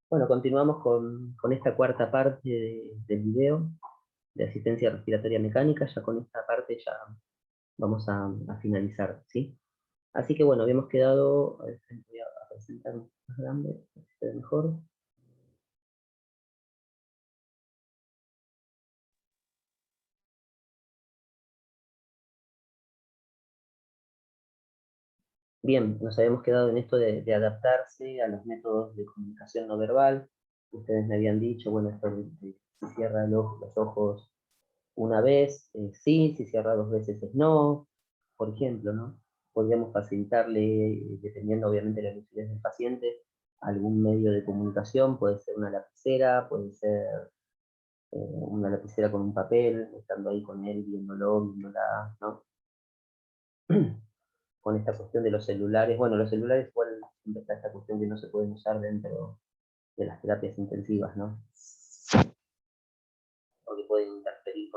Bueno, continuamos con esta cuarta parte del video de asistencia respiratoria mecánica. Ya con esta parte ya vamos a finalizar, ¿sí? Así que bueno, habíamos quedado, a ver, voy a presentar más grande, a ver si se ve mejor. Bien, nos habíamos quedado en esto de adaptarse a los métodos de comunicación no verbal. Ustedes me habían dicho, bueno, esto de si cierra los ojos una vez, sí, si cierra dos veces es no, por ejemplo, ¿no? Podríamos facilitarle, dependiendo obviamente de la lucidez del paciente, algún medio de comunicación, puede ser una lapicera, puede ser una lapicera con un papel, estando ahí con él, viéndola, ¿no? Con esta cuestión de los celulares, bueno, los celulares igual siempre está esta cuestión que no se pueden usar dentro de las terapias intensivas, ¿no? O que pueden interferir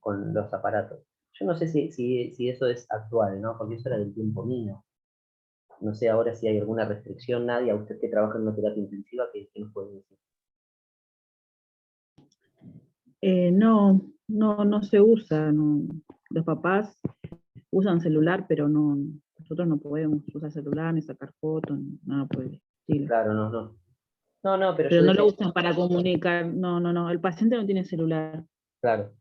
con los aparatos. Yo no sé si eso es actual, ¿no? Porque eso era del tiempo mío. No sé ahora si hay alguna restricción, Nadia, usted que trabaja en una terapia intensiva, ¿qué nos puede decir? No se usa. No. Los papás usan celular, pero no, nosotros no podemos usar celular, ni sacar fotos, ni nada por el estilo. Claro, no. No, pero Pero yo no lo decía, usan para comunicar, no, el paciente no tiene celular. claro,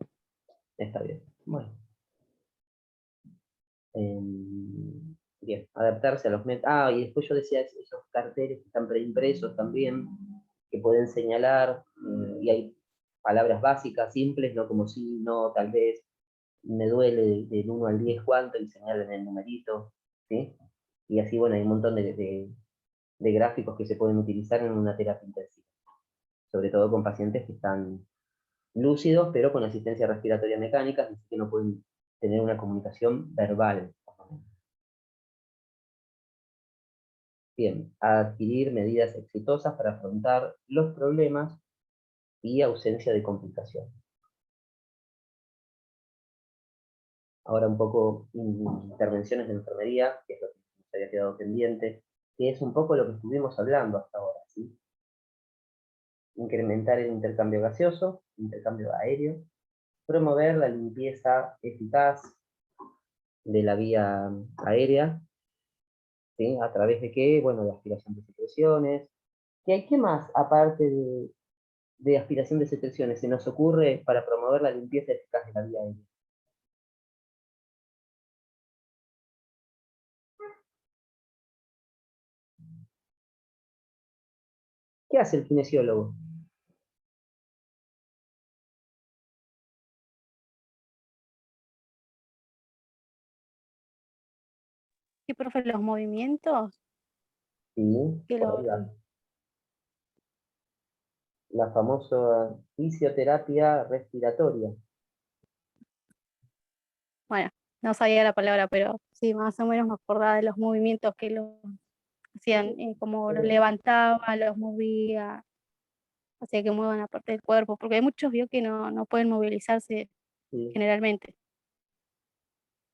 está bien. Bueno, bien, adaptarse a los métodos. Ah, y después yo decía esos carteles que están preimpresos también, que pueden señalar, y hay palabras básicas, simples, no como sí, no, tal vez, me duele del 1 al 10 cuánto, y señalan el numerito, ¿sí? Y así, bueno, hay un montón de gráficos que se pueden utilizar en una terapia intensiva, sobre todo con pacientes que están lúcidos, pero con asistencia respiratoria mecánica, así que no pueden tener una comunicación verbal. Bien, adquirir medidas exitosas para afrontar los problemas y ausencia de complicaciones. Ahora un poco intervenciones de enfermería, que es lo que nos había quedado pendiente, que es un poco lo que estuvimos hablando hasta ahora, ¿sí? Incrementar el intercambio gaseoso, intercambio aéreo, promover la limpieza eficaz de la vía aérea, ¿sí? ¿A través de qué? Bueno, de aspiración de secreciones. ¿Qué más, aparte de aspiración de secreciones, se nos ocurre para promover la limpieza eficaz de la vía aérea? ¿Qué hace el kinesiólogo? Sí, profe, los movimientos Sí, que por lo... ahí va. La famosa fisioterapia respiratoria. Bueno, no sabía la palabra, pero sí, más o menos me acordaba de los movimientos que los hacían, como los levantaba, los movía, hacía que muevan la parte del cuerpo, porque hay muchos vio que no pueden movilizarse Sí. generalmente.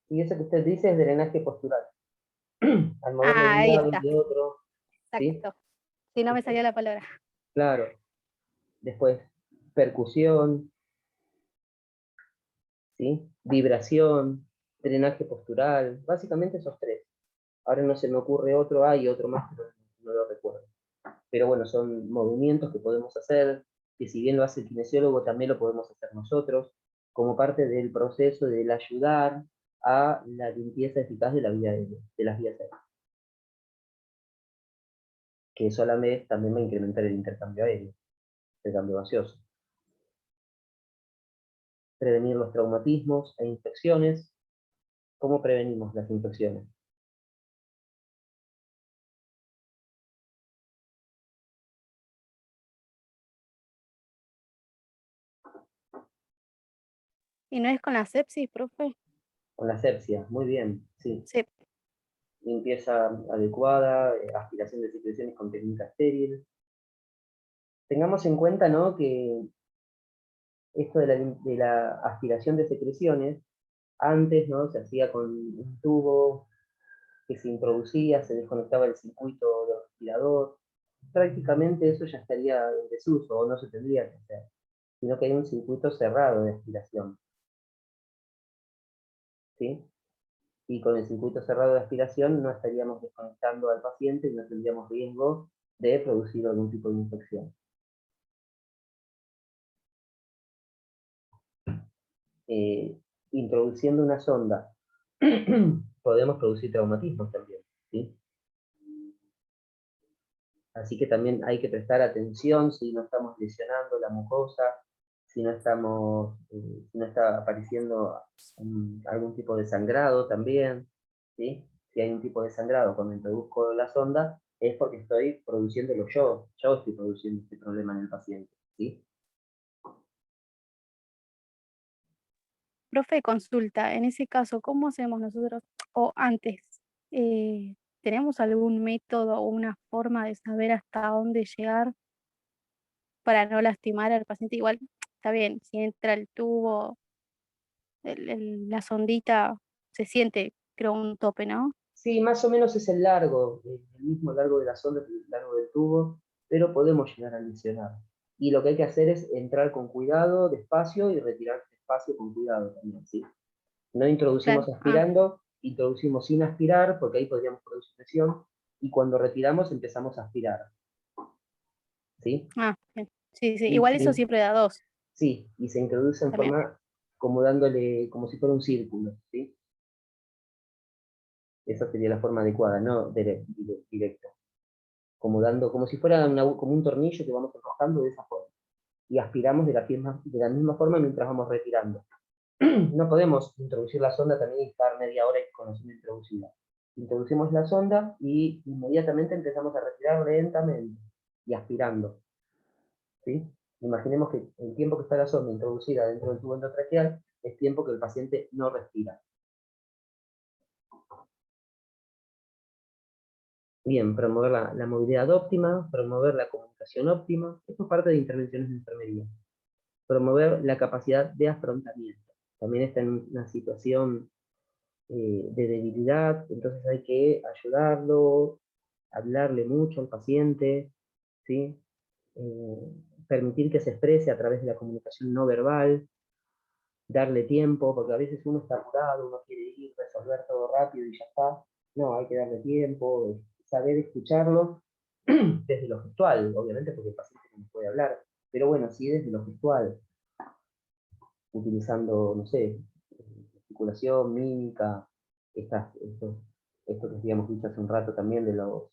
Y eso que usted dice es drenaje postural. Al moverlo de Ah, un ahí lado y está, de otro, ¿sí? exacto. Sí, no me salía la palabra. Claro. Después, percusión, ¿sí? Vibración, drenaje postural, básicamente esos tres. Ahora no se me ocurre otro, hay otro más, pero no lo recuerdo. Pero bueno, son movimientos que podemos hacer, que si bien lo hace el kinesiólogo, también lo podemos hacer nosotros, como parte del proceso del ayudar a la limpieza eficaz de la vía aérea, de las vías aéreas, que solamente también va a incrementar el intercambio aéreo, el cambio gaseoso. Prevenir los traumatismos e infecciones. ¿Cómo prevenimos las infecciones? ¿Y no es con la sepsis, profe? Con la asepsia, muy bien, sí. Sí. Limpieza adecuada, aspiración de secreciones con técnica estéril. Tengamos en cuenta, ¿no?, que esto de la aspiración de secreciones, antes, ¿no?, se hacía con un tubo que se introducía, se desconectaba el circuito del respirador, prácticamente eso ya estaría en desuso o no se tendría que hacer, sino que hay un circuito cerrado de aspiración, ¿sí? Y con el circuito cerrado de aspiración no estaríamos desconectando al paciente y no tendríamos riesgo de producir algún tipo de infección. Introduciendo una sonda podemos producir traumatismos también, ¿sí? Así que también hay que prestar atención si no estamos lesionando la mucosa, si no está apareciendo algún tipo de sangrado también, ¿sí? Si hay un tipo de sangrado cuando introduzco la sonda, es porque estoy produciéndolo yo estoy produciendo este problema en el paciente, ¿sí? Profe, consulta, en ese caso, ¿cómo hacemos nosotros? O antes, ¿tenemos algún método o una forma de saber hasta dónde llegar para no lastimar al paciente? Igual, está bien, si entra el tubo, la sondita, se siente, creo, un tope, ¿no? Sí, más o menos es el largo, el mismo largo de la sonda, el largo del tubo, pero podemos llegar a lesionar. Y lo que hay que hacer es entrar con cuidado, despacio, y retirar despacio con cuidado también, ¿sí? No introducimos Claro. Ah, aspirando, introducimos sin aspirar, porque ahí podríamos producir presión, y cuando retiramos empezamos a aspirar, ¿sí? bien. Sí, sí, Y igual eso siempre da dos sí, y se introduce en también. forma como dándole, como si fuera un círculo, ¿sí? Esa sería la forma adecuada, no directo. Como dando, como si fuera como un tornillo que vamos enroscando de esa forma. Y aspiramos de la misma forma mientras vamos retirando. No podemos introducir la sonda también y estar media hora con la sonda introducida. Introducimos la sonda y inmediatamente empezamos a retirar lentamente y aspirando, ¿sí? Imaginemos que el tiempo que está la sonda introducida dentro del tubo endotraqueal es tiempo que el paciente no respira. Bien, promover la movilidad óptima, promover la comunicación óptima, esto es parte de intervenciones de enfermería. Promover la capacidad de afrontamiento. También está en una situación de debilidad, entonces hay que ayudarlo, hablarle mucho al paciente, ¿sí? Permitir que se exprese a través de la comunicación no verbal, darle tiempo, porque a veces uno está apurado, uno quiere ir, resolver todo rápido y ya está. No, hay que darle tiempo, saber escucharlo desde lo gestual, obviamente porque el paciente no puede hablar, pero bueno, sí desde lo gestual, utilizando, no sé, articulación, mímica, esto que habíamos dicho hace un rato también de los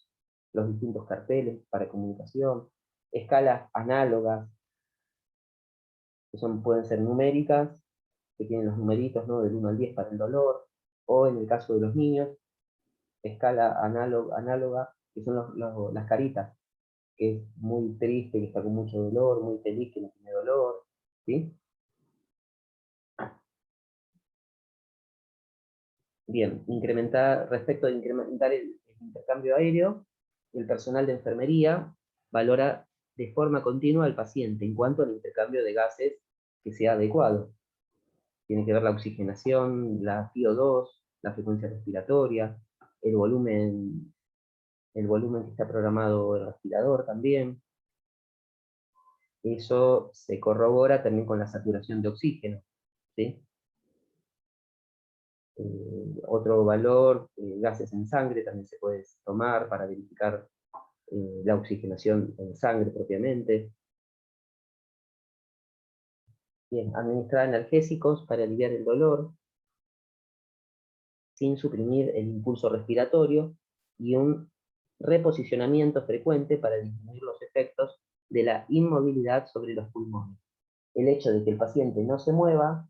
distintos carteles para comunicación, escalas análogas, que pueden ser numéricas, que tienen los numeritos, ¿no? Del 1 al 10 para el dolor, o en el caso de los niños, escala análoga, que son las caritas, que es muy triste, que está con mucho dolor, muy feliz, que no tiene dolor, ¿sí? Bien, respecto de incrementar el intercambio aéreo, el personal de enfermería valora de forma continua al paciente en cuanto al intercambio de gases que sea adecuado. Tiene que ver la oxigenación, la PO2, la frecuencia respiratoria, el volumen que está programado el respirador también. Eso se corrobora también con la saturación de oxígeno, ¿sí? Otro valor, gases en sangre, también se puede tomar para verificar la oxigenación en sangre propiamente. Bien, administrar analgésicos para aliviar el dolor, sin suprimir el impulso respiratorio, y un reposicionamiento frecuente para disminuir los efectos de la inmovilidad sobre los pulmones. El hecho de que el paciente no se mueva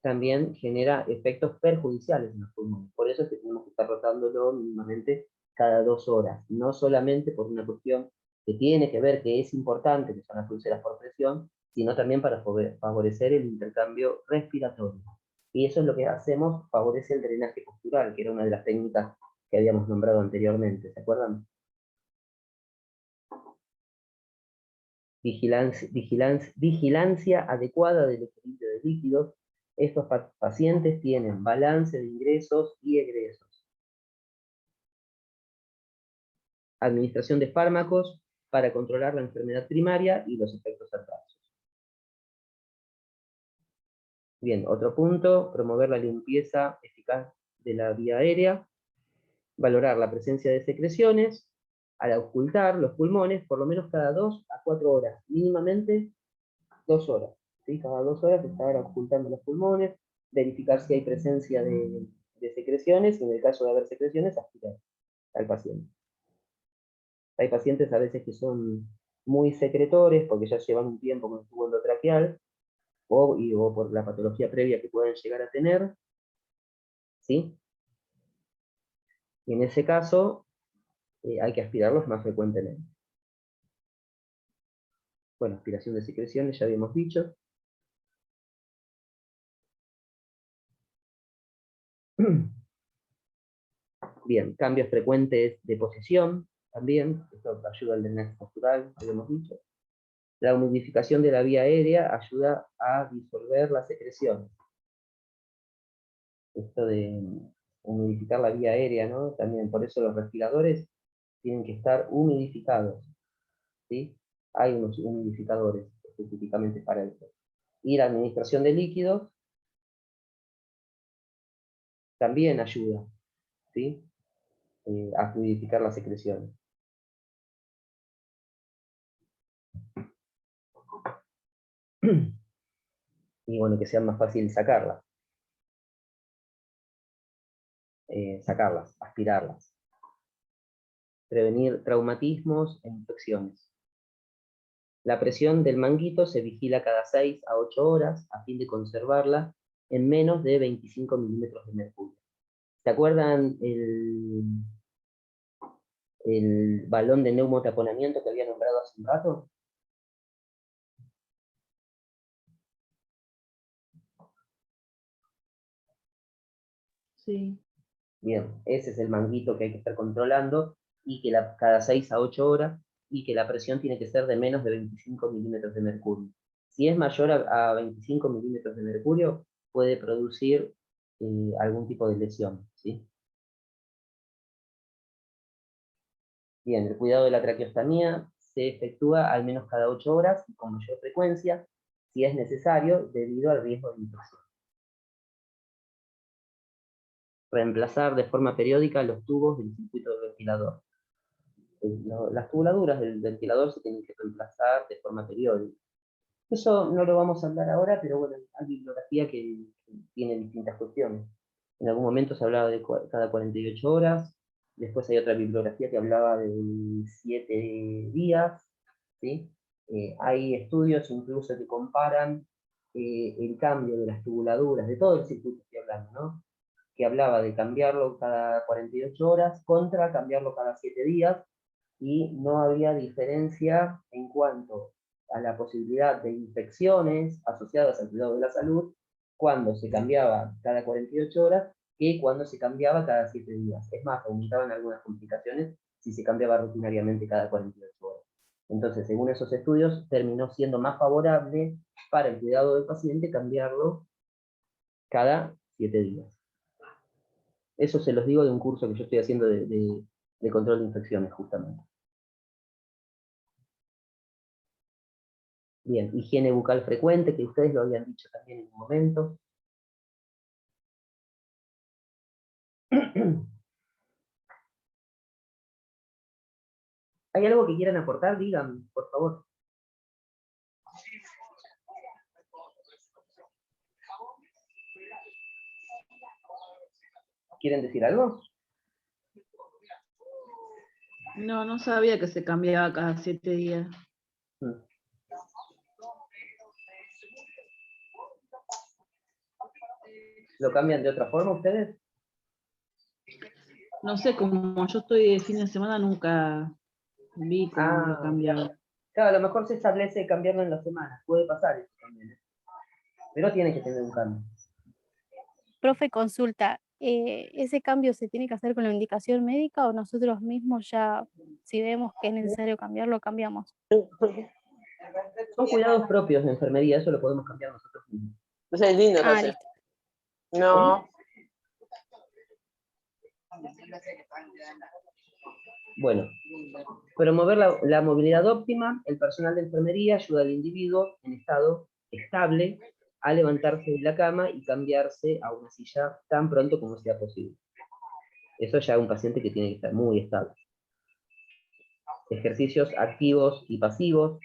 también genera efectos perjudiciales en los pulmones. Por eso es que tenemos que estar rotándolo mínimamente cada 2 horas, no solamente por una cuestión que tiene que ver, que es importante, que son las úlceras por presión, sino también para favorecer el intercambio respiratorio. Y eso es lo que hacemos, favorece el drenaje postural, que era una de las técnicas que habíamos nombrado anteriormente, ¿se acuerdan? Vigilancia adecuada del equilibrio de líquidos. Estos pacientes tienen balance de ingresos y egresos. Administración de fármacos para controlar la enfermedad primaria y los efectos adversos. Bien, otro punto, promover la limpieza eficaz de la vía aérea, valorar la presencia de secreciones, al ocultar los pulmones por lo menos cada 2 a 4 horas, mínimamente 2 horas. ¿Sí? Cada 2 horas estar ocultando los pulmones, verificar si hay presencia de secreciones, y en el caso de haber secreciones, aspirar al paciente. Hay pacientes a veces que son muy secretores porque ya llevan un tiempo con el tubo endotraqueal, o por la patología previa que pueden llegar a tener, ¿sí? Y en ese caso, hay que aspirarlos más frecuentemente. Bueno, aspiración de secreciones, ya habíamos dicho. Bien, cambios frecuentes de posición, también, esto ayuda al drenaje postural, habíamos dicho. La humidificación de la vía aérea ayuda a disolver las secreciones. Esto de humidificar la vía aérea, ¿no? También, por eso los respiradores tienen que estar humidificados, ¿sí? Hay unos humidificadores específicamente para eso. Y la administración de líquidos también ayuda, ¿sí? A fluidificar las secreciones. Y bueno, que sea más fácil sacarlas. Sacarlas, aspirarlas. Prevenir traumatismos e infecciones. La presión del manguito se vigila cada 6 a 8 horas a fin de conservarla en menos de 25 milímetros de mercurio. ¿Se acuerdan el balón de neumotaponamiento que había nombrado hace un rato? Sí. Bien, ese es el manguito que hay que estar controlando, y que cada 6 a 8 horas, y que la presión tiene que ser de menos de 25 milímetros de mercurio. Si es mayor a 25 milímetros de mercurio, puede producir algún tipo de lesión, ¿sí? Bien, el cuidado de la traqueostomía se efectúa al menos cada 8 horas y con mayor frecuencia, si es necesario, debido al riesgo de infección. Reemplazar de forma periódica los tubos del circuito del ventilador. Las tubuladuras del ventilador se tienen que reemplazar de forma periódica. Eso no lo vamos a hablar ahora, pero bueno, hay bibliografía que tiene distintas cuestiones. En algún momento se hablaba de cada 48 horas, después hay otra bibliografía que hablaba de 7 días, ¿sí? Hay estudios incluso que comparan el cambio de las tubuladuras, de todo el circuito estoy hablando, ¿no? Que hablaba de cambiarlo cada 48 horas contra cambiarlo cada 7 días, y no había diferencia en cuanto a la posibilidad de infecciones asociadas al cuidado de la salud cuando se cambiaba cada 48 horas que cuando se cambiaba cada 7 días. Es más, aumentaban algunas complicaciones si se cambiaba rutinariamente cada 48 horas. Entonces, según esos estudios, terminó siendo más favorable para el cuidado del paciente cambiarlo cada 7 días. Eso se los digo de un curso que yo estoy haciendo de control de infecciones, justamente. Bien, higiene bucal frecuente, que ustedes lo habían dicho también en un momento. ¿Hay algo que quieran aportar? Digan, por favor. ¿Quieren decir algo? No, no sabía que se cambiaba cada 7 días. ¿Lo cambian de otra forma ustedes? No sé, como yo estoy de fin de semana, nunca vi cómo lo cambiaba. Claro, a lo mejor se establece cambiarlo en la semana. Puede pasar eso también. Pero tiene que tener un cambio. Profe, consulta, ¿ese cambio se tiene que hacer con la indicación médica o nosotros mismos ya, si vemos que es necesario cambiarlo, cambiamos? Son cuidados propios de enfermería, eso lo podemos cambiar nosotros mismos. Pues es lindo, no sé. Listo. No. Bueno, Promover la movilidad óptima, el personal de enfermería ayuda al individuo en estado estable a levantarse de la cama y cambiarse a una silla tan pronto como sea posible. Eso ya es un paciente que tiene que estar muy estable. Ejercicios activos y pasivos,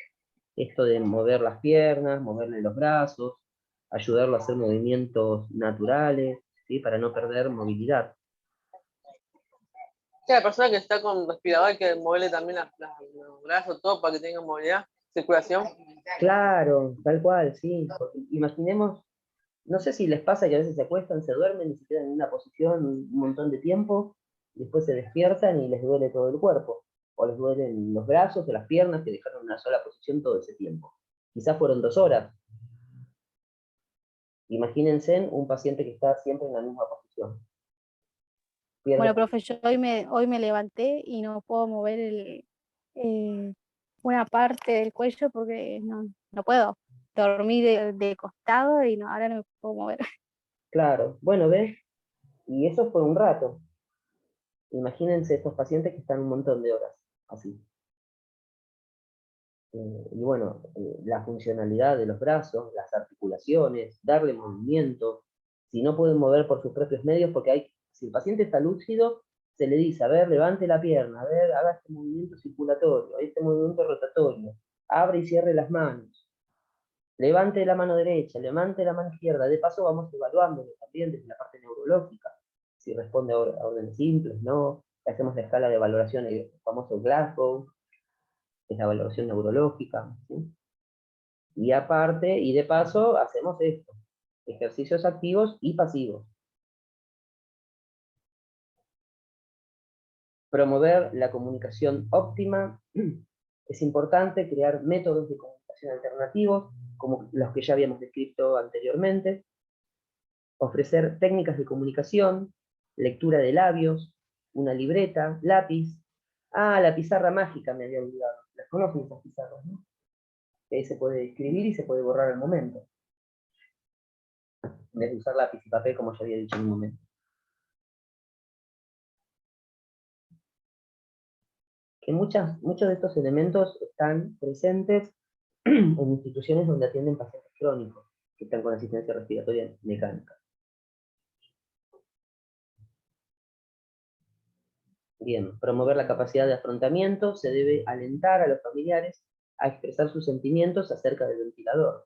esto de mover las piernas, moverle los brazos, ayudarlo a hacer movimientos naturales, ¿sí? Para no perder movilidad. La persona que está con respirador hay que moverle también los brazos, todo para que tenga movilidad, circulación. Claro, tal cual, sí. Porque imaginemos, no sé si les pasa que a veces se acuestan, se duermen y se quedan en una posición un montón de tiempo, y después se despiertan y les duele todo el cuerpo, o les duelen los brazos o las piernas que dejaron en una sola posición todo ese tiempo. Quizás fueron 2 horas. Imagínense un paciente que está siempre en la misma posición. Bueno, profe, yo hoy me levanté y no puedo mover una parte del cuello porque no puedo. Dormí de costado y ahora no me puedo mover. Claro, bueno, ¿ves? Y eso fue un rato. Imagínense estos pacientes que están un montón de horas así. Y bueno, la funcionalidad de los brazos, las articulaciones, darle movimiento. Si no pueden mover por sus propios medios, porque si el paciente está lúcido, se le dice, a ver, levante la pierna, a ver, haga este movimiento circulatorio, este movimiento rotatorio, abre y cierre las manos, levante la mano derecha, levante la mano izquierda. De paso vamos evaluándolo también desde la parte neurológica, si responde a órdenes simples, no. Hacemos la escala de valoración, el famoso Glasgow, es la valoración neurológica, ¿sí? Y aparte, y de paso, hacemos esto, ejercicios activos y pasivos. Promover la comunicación óptima. Es importante crear métodos de comunicación alternativos, como los que ya habíamos descrito anteriormente. Ofrecer técnicas de comunicación, lectura de labios, una libreta, lápiz. Ah, la pizarra mágica me había olvidado. Las conocen esas pizarras, ¿no? Que ahí se puede escribir y se puede borrar al momento, en vez de usar lápiz y papel como ya había dicho en un momento. Que muchos de estos elementos están presentes en instituciones donde atienden pacientes crónicos, que están con asistencia respiratoria mecánica. Bien, promover la capacidad de afrontamiento, se debe alentar a los familiares a expresar sus sentimientos acerca del ventilador.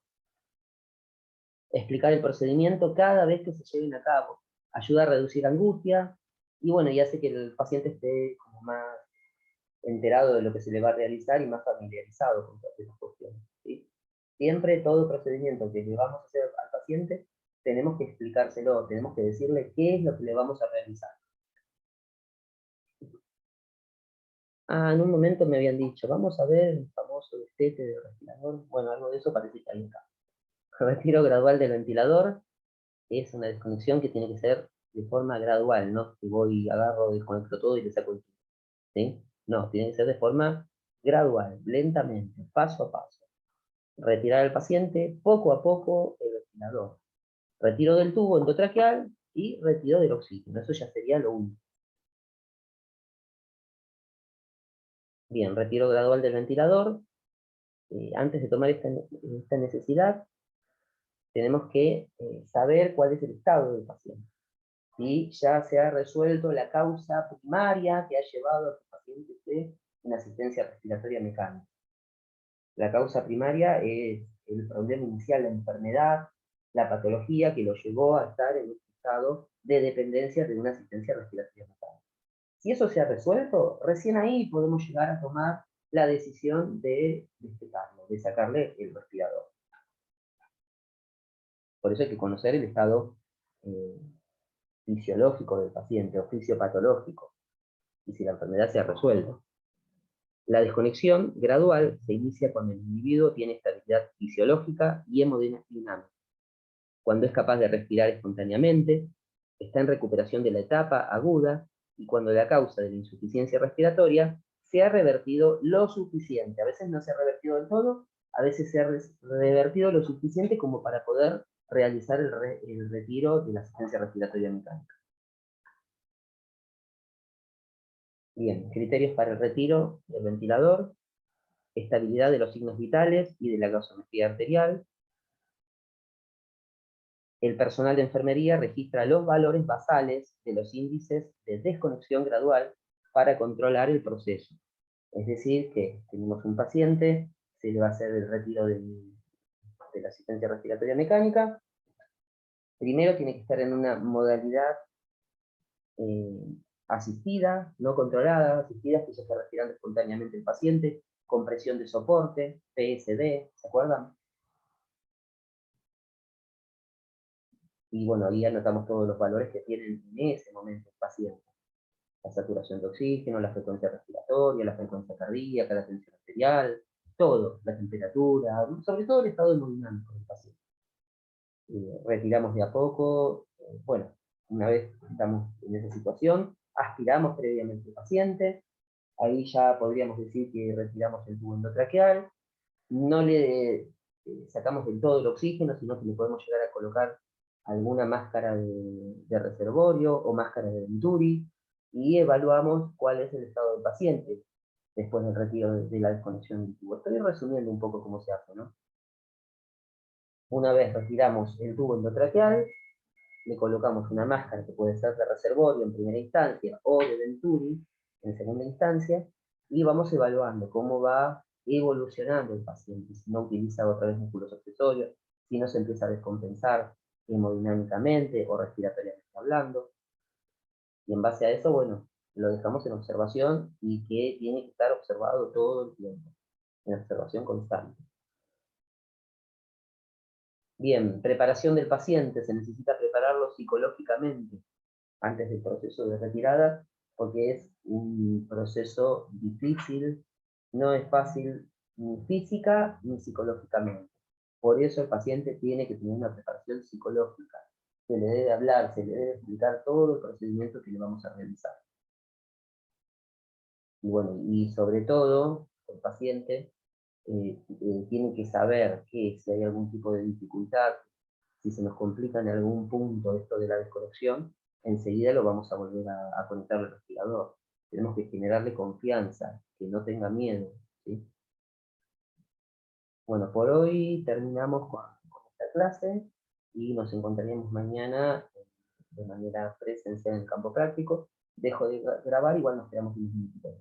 Explicar el procedimiento cada vez que se lleven a cabo. Ayuda a reducir angustia y bueno, y hace que el paciente esté como más enterado de lo que se le va a realizar y más familiarizado con todas esas cuestiones, ¿sí? Siempre todo procedimiento que le vamos a hacer al paciente, tenemos que explicárselo, tenemos que decirle qué es lo que le vamos a realizar. Ah, en un momento me habían dicho, vamos a ver el famoso destete del respirador. Bueno, algo de eso parece que hay acá. El retiro gradual del ventilador es una desconexión que tiene que ser de forma gradual, no que voy, agarro, desconecto todo y le saco el tubo, ¿sí? No, tiene que ser de forma gradual, lentamente, paso a paso. Retirar al paciente poco a poco el ventilador. Retiro del tubo endotraqueal y retiro del oxígeno. Eso ya sería lo único. Bien, retiro gradual del ventilador. Antes de tomar esta necesidad, tenemos que saber cuál es el estado del paciente. Si ya se ha resuelto la causa primaria que ha llevado a que el paciente esté en asistencia respiratoria mecánica. La causa primaria es el problema inicial, la enfermedad, la patología que lo llevó a estar en este estado de dependencia de una asistencia respiratoria mecánica. Si eso se ha resuelto, recién ahí podemos llegar a tomar la decisión de destetarlo, de sacarle el respirador. Por eso hay que conocer el estado fisiológico del paciente o fisiopatológico, y si la enfermedad se ha resuelto. La desconexión gradual se inicia cuando el individuo tiene estabilidad fisiológica y hemodinámica, cuando es capaz de respirar espontáneamente, está en recuperación de la etapa aguda y cuando la causa de la insuficiencia respiratoria se ha revertido lo suficiente. A veces no se ha revertido del todo, a veces se ha revertido lo suficiente como para poder realizar el retiro de la asistencia respiratoria mecánica. Bien, criterios para el retiro del ventilador, estabilidad de los signos vitales y de la gasometría arterial. El personal de enfermería registra los valores basales de los índices de desconexión gradual para controlar el proceso. Es decir, que tenemos un paciente, se le va a hacer el retiro de la asistencia respiratoria mecánica. Primero tiene que estar en una modalidad asistida, no controlada, asistida, que ya está respirando espontáneamente el paciente, con presión de soporte, PSD, ¿se acuerdan? Y bueno, ahí anotamos todos los valores que tienen en ese momento el paciente. La saturación de oxígeno, la frecuencia respiratoria, la frecuencia cardíaca, la tensión arterial, todo, la temperatura, sobre todo el estado hemodinámico del paciente. Retiramos de a poco, bueno, una vez que estamos en esa situación, aspiramos previamente al paciente, ahí ya podríamos decir que retiramos el tubo endotraqueal, no le sacamos del todo el oxígeno, sino que le podemos llegar a colocar alguna máscara de reservorio o máscara de Venturi, y evaluamos cuál es el estado del paciente después del retiro de la desconexión del tubo. Estoy resumiendo un poco cómo se hace, ¿no? Una vez retiramos el tubo endotraqueal, le colocamos una máscara que puede ser de reservorio en primera instancia o de Venturi en segunda instancia, y vamos evaluando cómo va evolucionando el paciente, si no utiliza otra vez músculos accesorios, si no se empieza a descompensar hemodinámicamente o respiratoriamente hablando. Y en base a eso, bueno, lo dejamos en observación y que tiene que estar observado todo el tiempo, en observación constante. Bien, preparación del paciente, se necesita prepararlo psicológicamente antes del proceso de retirada, porque es un proceso difícil, no es fácil ni física ni psicológicamente. Por eso el paciente tiene que tener una preparación psicológica. Se le debe hablar, se le debe explicar todo el procedimiento que le vamos a realizar. Y bueno, y sobre todo, el paciente tiene que saber que si hay algún tipo de dificultad, si se nos complica en algún punto esto de la desconexión, enseguida lo vamos a volver a conectar al respirador. Tenemos que generarle confianza, que no tenga miedo, ¿sí? Bueno, por hoy terminamos con esta clase y nos encontraremos mañana de manera presencial en el campo práctico. Dejo de grabar, igual nos quedamos 10 minutos.